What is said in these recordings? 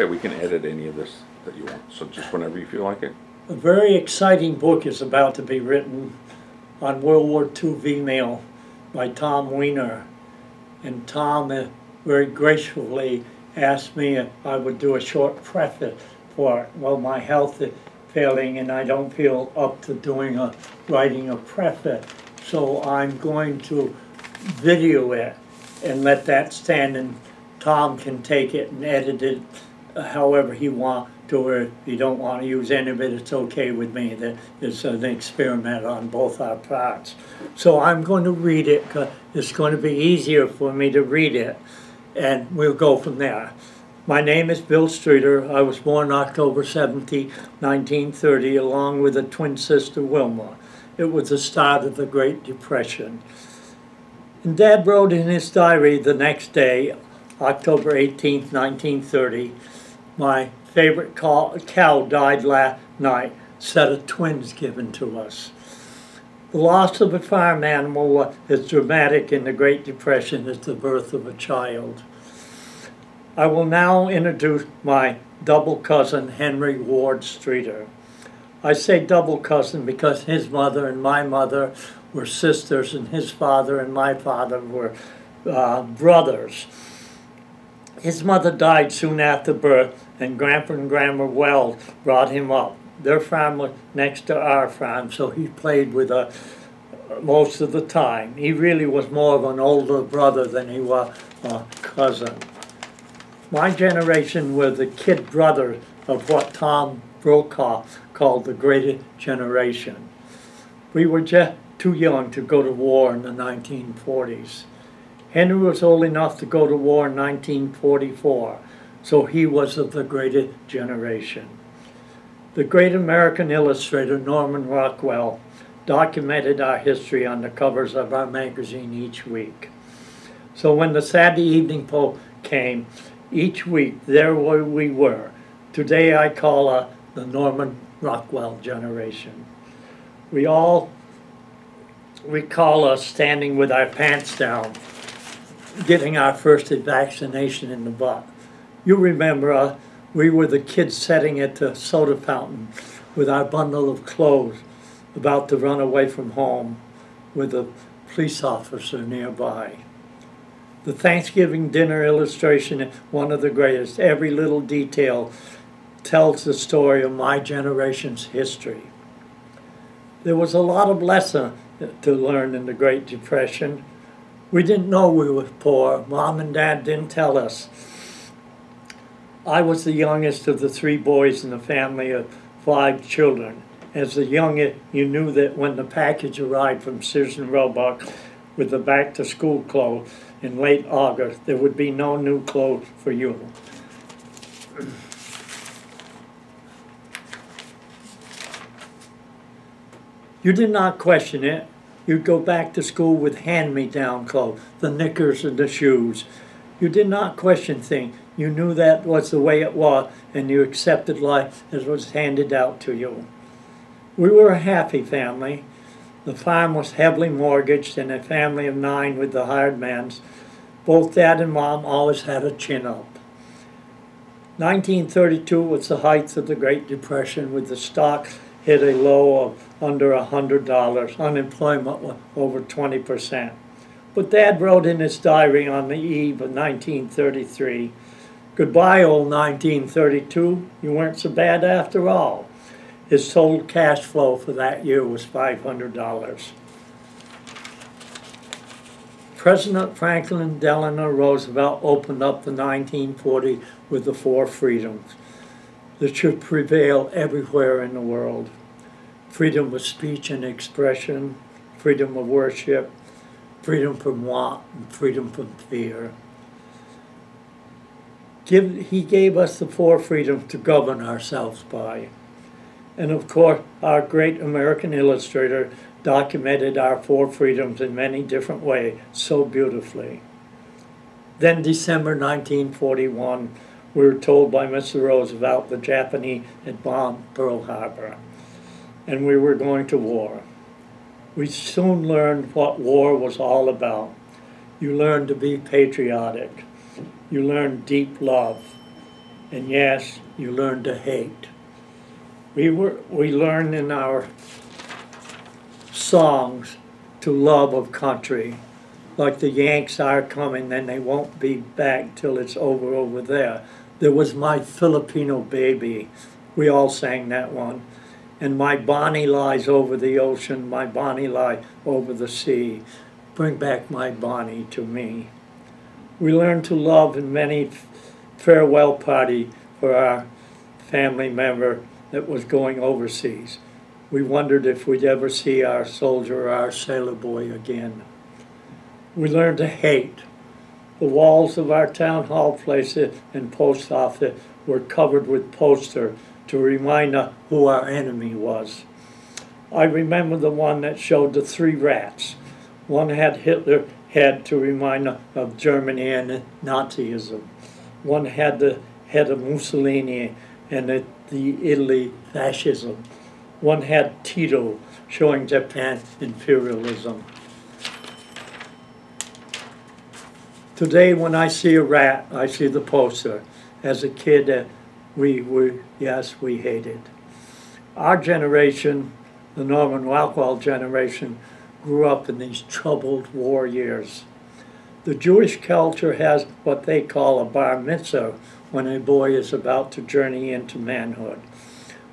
We can edit any of this that you want, so just whenever you feel like it. A very exciting book is about to be written on World War II V-mail by Tom Weiner. And Tom very gracefully asked me if I would do a short preface for it. Well, my health is failing and I don't feel up to writing a preface. So I'm going to video it and let that stand, and Tom can take it and edit it however he wants to, or if you don't want to use any of it, it's okay with me. That it's an experiment on both our parts. So I'm going to read it because it's going to be easier for me to read it, and we'll go from there. My name is Bill Streeter. I was born October 17, 1930, along with a twin sister, Wilma. It was the start of the Great Depression. And Dad wrote in his diary the next day, October 18, 1930, my favorite cow died last night, set of twins given to us. The loss of a farm animal was as dramatic in the Great Depression as the birth of a child. I will now introduce my double cousin, Henry Ward Streeter. I say double cousin because his mother and my mother were sisters, and his father and my father were brothers. His mother died soon after birth, and Grandpa and Grandma Wells brought him up. Their farm was next to our farm, so he played with us most of the time. He really was more of an older brother than he was a cousin. My generation were the kid brother of what Tom Brokaw called the Great Generation. We were just too young to go to war in the 1940s. Henry was old enough to go to war in 1944, so he was of the Great Generation. The great American illustrator Norman Rockwell documented our history on the covers of our magazine each week. So when the Saturday Evening Post came, each week there we were. Today I call us the Norman Rockwell generation. We all recall us standing with our pants down, getting our first vaccination in the butt. You remember we were the kids sitting at the soda fountain with our bundle of clothes, about to run away from home with a police officer nearby. The Thanksgiving dinner illustration is one of the greatest. Every little detail tells the story of my generation's history. There was a lot of lesson to learn in the Great Depression. We didn't know we were poor. Mom and Dad didn't tell us. I was the youngest of the 3 boys in a family of 5 children. As the youngest, you knew that when the package arrived from Sears and Roebuck with the back-to-school clothes in late August, there would be no new clothes for you. You did not question it. You'd go back to school with hand-me-down clothes, the knickers and the shoes. You did not question things. You knew that was the way it was, and you accepted life as was handed out to you. We were a happy family. The farm was heavily mortgaged, and a family of 9 with the hired mans. Both Dad and Mom always had a chin up. 1932 was the height of the Great Depression, with the stock hit a low of under $100. Unemployment was over 20%. But Dad wrote in his diary on the eve of 1933, "Goodbye, old 1932. You weren't so bad after all." His total cash flow for that year was $500. President Franklin Delano Roosevelt opened up the 1940s with the 4 freedoms that should prevail everywhere in the world. Freedom of speech and expression, freedom of worship, freedom from want, and freedom from fear. He gave us the 4 freedoms to govern ourselves by. And of course, our great American illustrator documented our 4 freedoms in many different ways so beautifully. Then December 1941, we were told by Mr. Roosevelt the Japanese had bombed Pearl Harbor, and we were going to war. We soon learned what war was all about. You learned to be patriotic. You learned deep love. And yes, you learn to hate. We learn in our songs to love of country. Like the Yanks are coming, then they won't be back till it's over there. There was my Filipino baby. We all sang that one. And my Bonnie lies over the ocean, my Bonnie lie over the sea. Bring back my Bonnie to me. We learned to love in many farewell party for our family member that was going overseas. We wondered if we'd ever see our soldier or our sailor boy again. We learned to hate. The walls of our town hall places and post office were covered with posters to remind us who our enemy was. I remember the one that showed the three rats. One had Hitler head to remind us of Germany and Nazism. One had the head of Mussolini and the Italy fascism. One had Tito showing Japan imperialism. Today when I see a rat, I see the poster. As a kid, we hated. Our generation, the Norman Rockwell generation, grew up in these troubled war years. The Jewish culture has what they call a bar mitzvah when a boy is about to journey into manhood.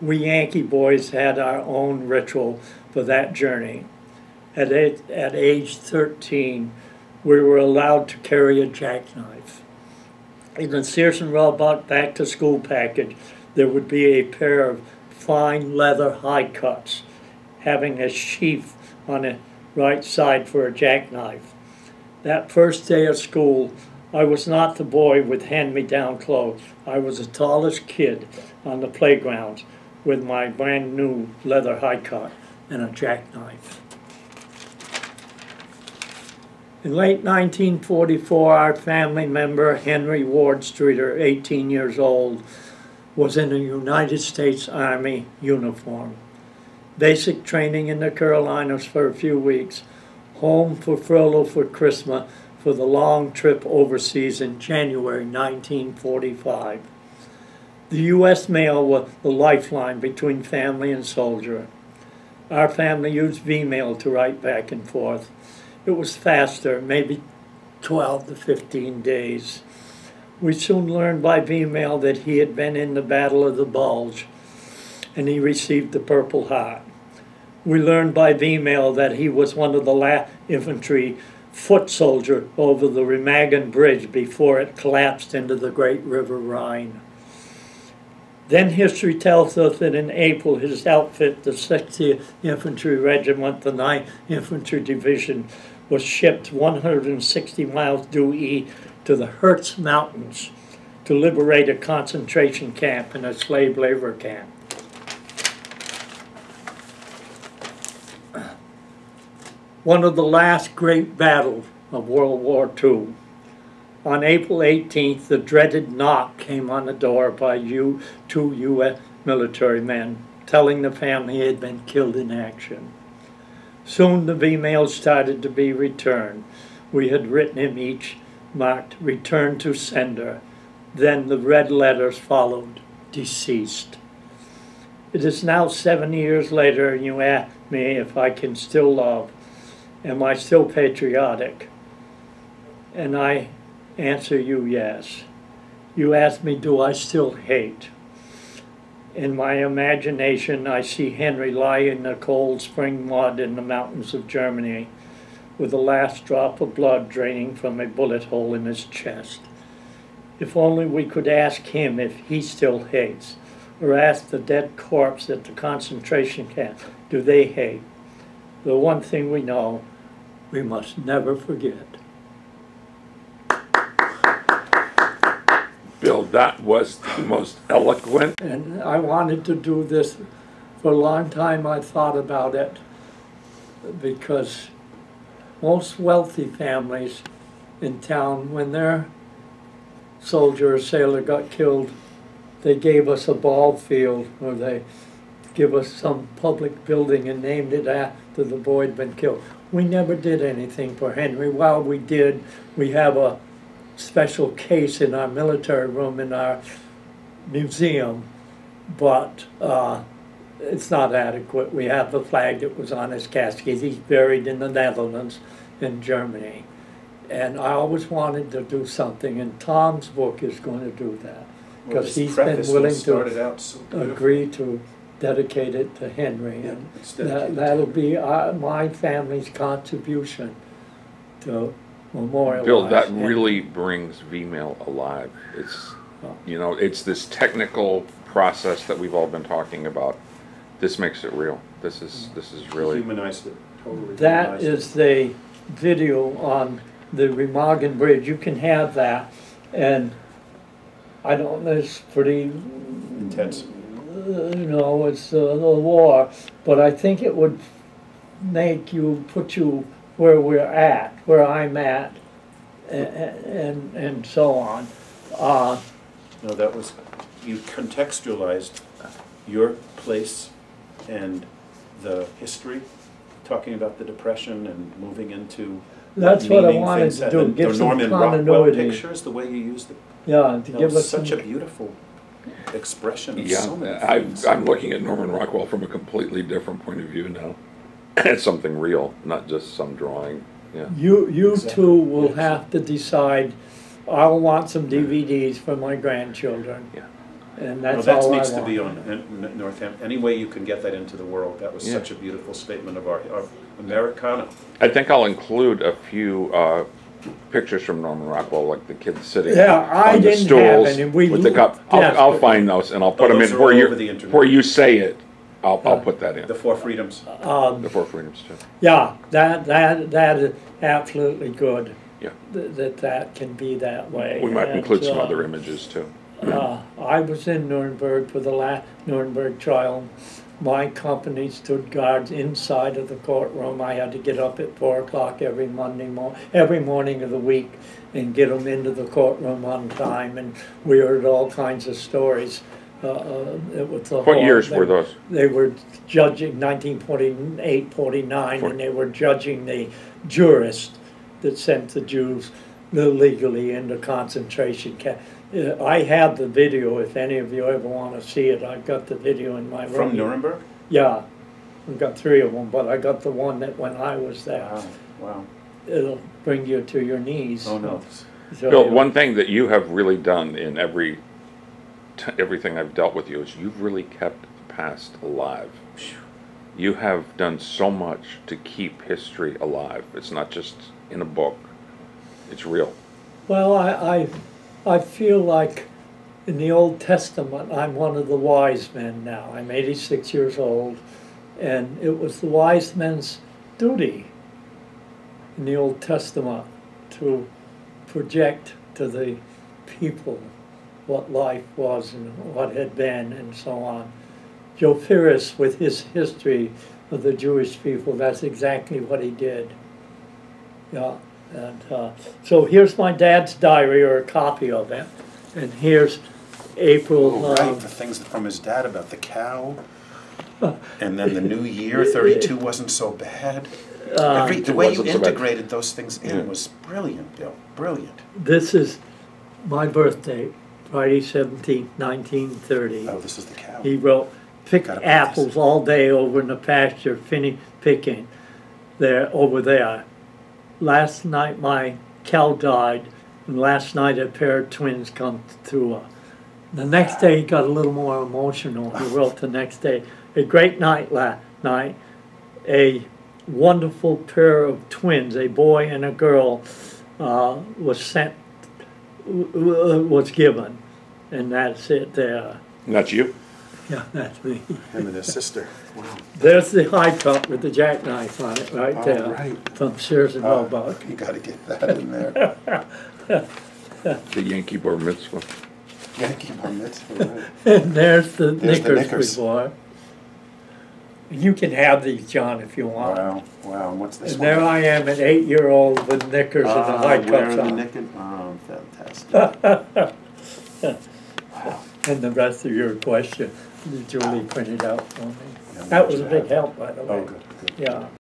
We Yankee boys had our own ritual for that journey. At age 13, we were allowed to carry a jackknife. In the Sears and Roebuck back to school package, there would be a pair of fine leather high cuts having a sheath on the right side for a jackknife. That first day of school, I was not the boy with hand-me-down clothes. I was the tallest kid on the playgrounds with my brand new leather high cut and a jackknife. In late 1944, our family member, Henry Ward Streeter, 18 years old, was in a United States Army uniform. Basic training in the Carolinas for a few weeks, home for furlough for Christmas for the long trip overseas in January 1945. The U.S. mail was the lifeline between family and soldier. Our family used V-mail to write back and forth. It was faster, maybe 12 to 15 days. We soon learned by V-mail that he had been in the Battle of the Bulge, and he received the Purple Heart. We learned by V-mail that he was one of the last infantry foot soldier over the Remagen Bridge before it collapsed into the great river Rhine. Then history tells us that in April his outfit, the 60th Infantry Regiment, the 9th Infantry Division, was shipped 160 miles due east to the Hertz Mountains to liberate a concentration camp and a slave labor camp. One of the last great battles of World War II. On April 18th, the dreaded knock came on the door by two U.S. military men, telling the family he had been killed in action. Soon the V-mails started to be returned. We had written him each marked "Return to Sender." Then the red letters followed, "Deceased." It is now 7 years later, and you ask me if I can still love. Am I still patriotic? And I answer you yes. You ask me, do I still hate? In my imagination, I see Henry lie in the cold spring mud in the mountains of Germany with the last drop of blood draining from a bullet hole in his chest. If only we could ask him if he still hates, or ask the dead corpse at the concentration camp, do they hate? The one thing we know, we must never forget. Bill, that was the most eloquent. And I wanted to do this for a long time. I thought about it because most wealthy families in town, when their soldier or sailor got killed, they gave us a ball field, or they give us some public building and named it after the boy had been killed. We never did anything for Henry. While we did, we have a special case in our military room in our museum, but it's not adequate. We have the flag that was on his casket. He's buried in the Netherlands, in Germany. And I always wanted to do something, and Tom's book is going to do that. Because he's been willing to agree to dedicate it to Henry. Yeah, And it's dedicated. that'll be my family's contribution to memorialize. Bill, that Henry. really brings V-Mail alive. It's, you know, it's this technical process that we've all been talking about. This makes it real. This is really. Humanized it, totally. That humanized it. is the video on the Remagen Bridge. You can have that, and I don't know, it's pretty, Intense. you know, it's the war, but I think it would put you where we're at, where I'm at, and so on. No, that was, you contextualized your place and the history, talking about the Depression and moving into That's what I naming wanted things to and do, the give some Norman Rockwell continuity. pictures, the way you used it. Yeah, to That give was us some. such a beautiful expression of so many Yeah, things. I'm looking at Norman Rockwell from a completely different point of view now. It's something real, not just some drawing. Yeah. You Exactly. two will Yes. have to decide. I'll want some DVDs for my grandchildren. Yeah. And Well, that's that all I needs want. to be on Northampton. Any way you can get that into the world, that was Yeah. such a beautiful statement of our Americana. I think I'll include a few pictures from Norman Rockwell, like the kids sitting Yeah, I on the didn't have stools any. We with the cup. looked I'll desperate. find those and I'll put them those in are all over the internet. where you say it. I'll put that in. The Four Freedoms. The Four Freedoms too. Yeah, that is absolutely good. Yeah. That can be that way. We might And, include some other images too. I was in Nuremberg for the last Nuremberg trial. My company stood guards inside of the courtroom. I had to get up at 4 o'clock every morning of the week and get them into the courtroom on time. And we heard all kinds of stories. It was the What whole- years were those? They were judging 1948, 49, and they were judging the jurists that sent the Jews illegally into concentration camps. I have the video, if any of you ever want to see it. I've got the video in my room. From Nuremberg? Yeah, I've got 3 of them, but I got the one that when I was there. Wow, wow. It'll bring you to your knees. Oh, no. So, Bill, one thing that you have really done in everything I've dealt with you is you've really kept the past alive. You have done so much to keep history alive. It's not just in a book. It's real. Well, I feel like in the Old Testament, I'm one of the wise men now. I'm 86 years old, and it was the wise men's duty in the Old Testament to project to the people what life was and what had been and so on. Joe Ferris, with his history of the Jewish people, that's exactly what he did. Yeah. And so here's my dad's diary, or a copy of it. And here's April. Oh, right, the things from his dad about the cow. And then the new year, 32 wasn't so bad. The way you wasn't so bad. integrated those things in Yeah. was brilliant, Bill. Brilliant. This is my birthday, Friday 17th, 1930. Oh, this is the cow. He wrote, pick Gotta put apples this. all day over in the pasture, picking over there. Last night my cow died, and last night a pair of twins come to her. The next day he got a little more emotional. He wrote the next day, a great night last night, a wonderful pair of twins, a boy and a girl, was given, and that's it there. And that's you? Yeah, that's me. Him and his sister. Wow. There's the high cup with the jackknife on it right Oh, there, right. from Sears and Oh, Roebuck. you gotta get that in there. The Yankee Bar Mitzvah. Yankee Bar Mitzvah, right. And there's the There's the Knickers Knickers. before. You can have these, John, if you want. Wow, wow, and what's this And one? there I am, an 8-year-old with knickers and the high wearing cups the on. knicker. Oh, fantastic. And the rest of your question, Julie printed out for me. Yeah, That was a you big have. help, by the way. Oh, good, good. Yeah.